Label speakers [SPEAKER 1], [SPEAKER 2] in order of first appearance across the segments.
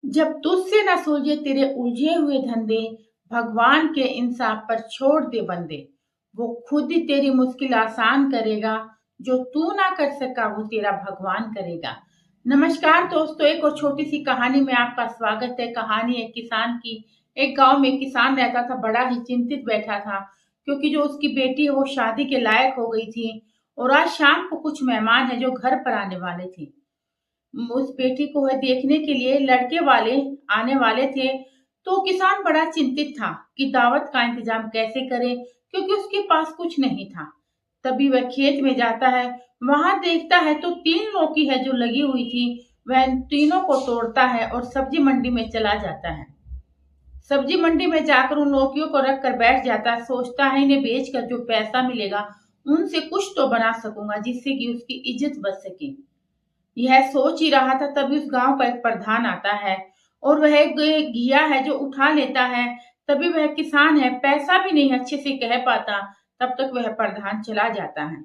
[SPEAKER 1] जब तुझसे न सुलझे तेरे उलझे हुए धंधे, भगवान के इंसाफ पर छोड़ दे बंदे। वो खुद ही तेरी मुश्किल आसान करेगा, जो तू ना कर सका वो तेरा भगवान करेगा। नमस्कार दोस्तों, एक और छोटी सी कहानी में आपका स्वागत है। कहानी एक किसान की। एक गांव में एक किसान रहता था, बड़ा ही चिंतित बैठा था, क्योंकि जो उसकी बेटी है वो शादी के लायक हो गई थी और आज शाम को कुछ मेहमान है जो घर पर आने वाले थे। उस बेटी को है देखने के लिए लड़के वाले आने वाले थे। तो किसान बड़ा चिंतित था कि दावत का इंतजाम कैसे करे, क्योंकि उसके पास कुछ नहीं था। तभी वह खेत में जाता है। वहां देखता है तो 3 लौकी है जो लगी हुई थी। वह इन तीनों को तोड़ता है और सब्जी मंडी में चला जाता है। सब्जी मंडी में जाकर उन लौकियों को रख कर बैठ जाता है। सोचता है इन्हें बेचकर जो पैसा मिलेगा उनसे कुछ तो बना सकूंगा, जिससे कि उसकी इज्जत बच सके। यह सोच ही रहा था, तभी उस गांव का एक प्रधान आता है और वह एक घिया है जो उठा लेता है। तभी वह किसान है, पैसा भी नहीं अच्छे से कह पाता, तब तक वह प्रधान चला जाता है।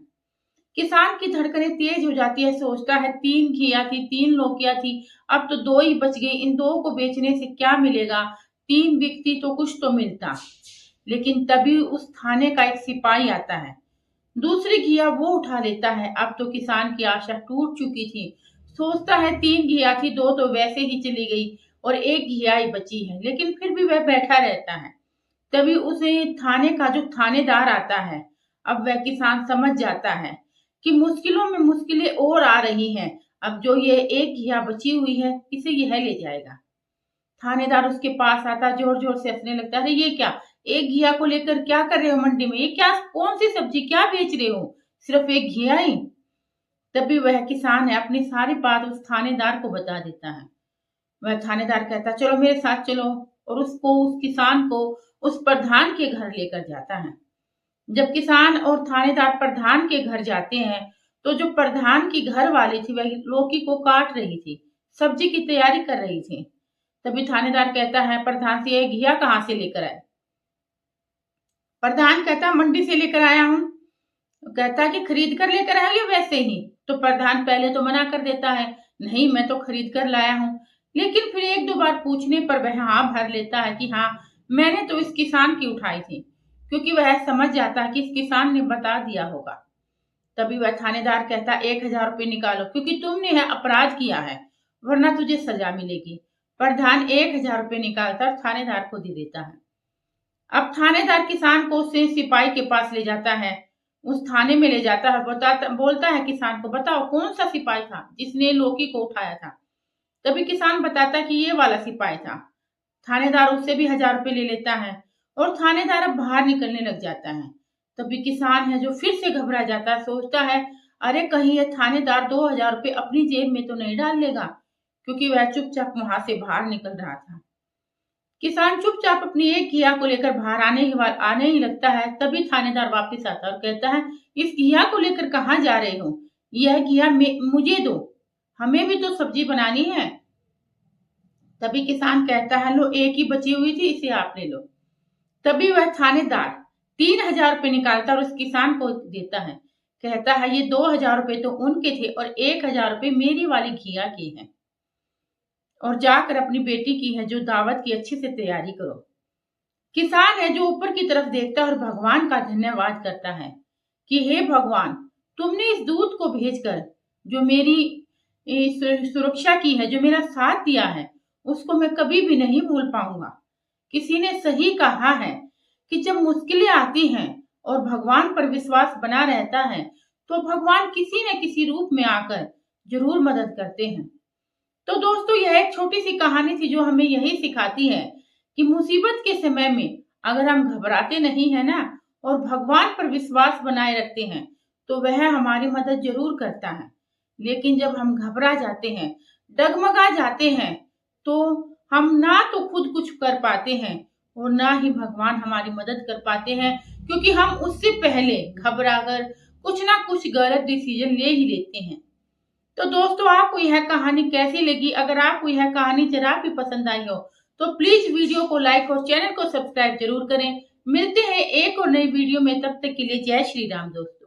[SPEAKER 1] किसान की धड़कनें तेज हो जाती है। सोचता है 3 घिया थी, 3 लौकियां थी, अब तो 2 ही बच गई। इन 2 को बेचने से क्या मिलेगा? 3 बिकती तो कुछ तो मिलता। लेकिन तभी उस थाने का एक सिपाही आता है। दूसरी घिया वो उठा लेता है। अब तो किसान की आशा टूट चुकी थी। सोचता है 3 घिया थी, 2 तो वैसे ही चली गई और एक घिया ही बची है, लेकिन फिर भी वह बैठा रहता है। तभी उसे थाने का जो थानेदार आता है। अब वह किसान समझ जाता है कि मुश्किलों में मुश्किलें और आ रही हैं। अब जो ये एक घिया बची हुई है इसे यह ले जाएगा। थानेदार उसके पास आता, जोर जोर से हंसने लगता है। अरे ये क्या, एक घिया को लेकर क्या कर रहे हो मंडी में? ये क्या, कौन सी सब्जी क्या बेच रहे हो? सिर्फ एक घिया ही? तभी वह किसान है अपनी सारी बात उस थानेदार को बता देता है। वह थानेदार कहता चलो मेरे साथ चलो, और उसको, उस किसान को उस प्रधान के घर लेकर जाता है। जब किसान और थानेदार प्रधान के घर जाते हैं तो जो प्रधान की घर वाली थी वह लौकी को काट रही थी, सब्जी की तैयारी कर रही थी। तभी थानेदार कहता है प्रधान से, ये घिया कहाँ से लेकर आए? प्रधान कहता मंडी से लेकर आया हूँ। कहता कि खरीद कर लेकर आया या वैसे ही? तो प्रधान पहले तो मना कर देता है, नहीं मैं तो खरीद कर लाया हूँ। लेकिन फिर 1-2 बार पूछने पर वह हाँ भर लेता है कि हाँ, मैंने तो इस किसान की उठाई थी, क्योंकि वह समझ जाता है कि इस किसान ने बता दिया होगा। तभी वह थानेदार कहता 1,000 रुपये निकालो, क्योंकि तुमने यह अपराध किया है, वरना तुझे सजा मिलेगी। प्रधान 1,000 रुपये निकालकर थानेदार को दे देता है। अब थानेदार किसान को उससे सिपाही के पास ले जाता है, उस थाने में ले जाता है। बोलता है किसान को, बताओ कौन सा सिपाही था जिसने लौकी को उठाया था? तभी किसान बताता है कि ये वाला सिपाही था। थानेदार उससे भी 1,000 रुपये ले लेता है और थानेदार अब बाहर निकलने लग जाता है। तभी किसान है जो फिर से घबरा जाता है। सोचता है अरे कहीं ये थानेदार 2,000 रुपये अपनी जेब में तो नहीं डाल लेगा, क्योंकि वह चुपचाप वहां से बाहर निकल रहा था। किसान चुपचाप अपनी एक घिया को लेकर बाहर आने ही लगता है। तभी थानेदार वापस आता है और कहता है, इस घिया को लेकर कहाँ जा रहे हो? यह घिया मुझे दो, हमें भी तो सब्जी बनानी है। तभी किसान कहता है, लो एक ही बची हुई थी, इसे आप ले लो। तभी वह थानेदार 3,000 रुपये निकालता और उस किसान को देता है। कहता है ये 2,000 रुपये तो उनके थे और 1,000 रुपये मेरी वाली घिया के हैं, और जाकर अपनी बेटी की है जो दावत की अच्छी से तैयारी करो। किसान है जो ऊपर की तरफ देखता है और भगवान का धन्यवाद करता है कि हे भगवान, तुमने इस दूत को भेजकर जो मेरी सुरक्षा की है, जो मेरा साथ दिया है, उसको मैं कभी भी नहीं भूल पाऊंगा। किसी ने सही कहा है कि जब मुश्किलें आती हैं और भगवान पर विश्वास बना रहता है तो भगवान किसी न किसी रूप में आकर जरूर मदद करते हैं। तो दोस्तों, यह एक छोटी सी कहानी थी जो हमें यही सिखाती है कि मुसीबत के समय में अगर हम घबराते नहीं है ना, और भगवान पर विश्वास बनाए रखते हैं, तो वह हमारी मदद जरूर करता है। लेकिन जब हम घबरा जाते हैं, डगमगा जाते हैं, तो हम ना तो खुद कुछ कर पाते हैं और ना ही भगवान हमारी मदद कर पाते हैं, क्योंकि हम उससे पहले घबरा कर कुछ ना कुछ गलत डिसीजन ले ही लेते हैं। तो दोस्तों, आपको यह कहानी कैसी लगी? अगर आपको यह कहानी जरा भी पसंद आई हो तो प्लीज वीडियो को लाइक और चैनल को सब्सक्राइब जरूर करें। मिलते हैं एक और नई वीडियो में, तब तक के लिए जय श्री राम दोस्तों।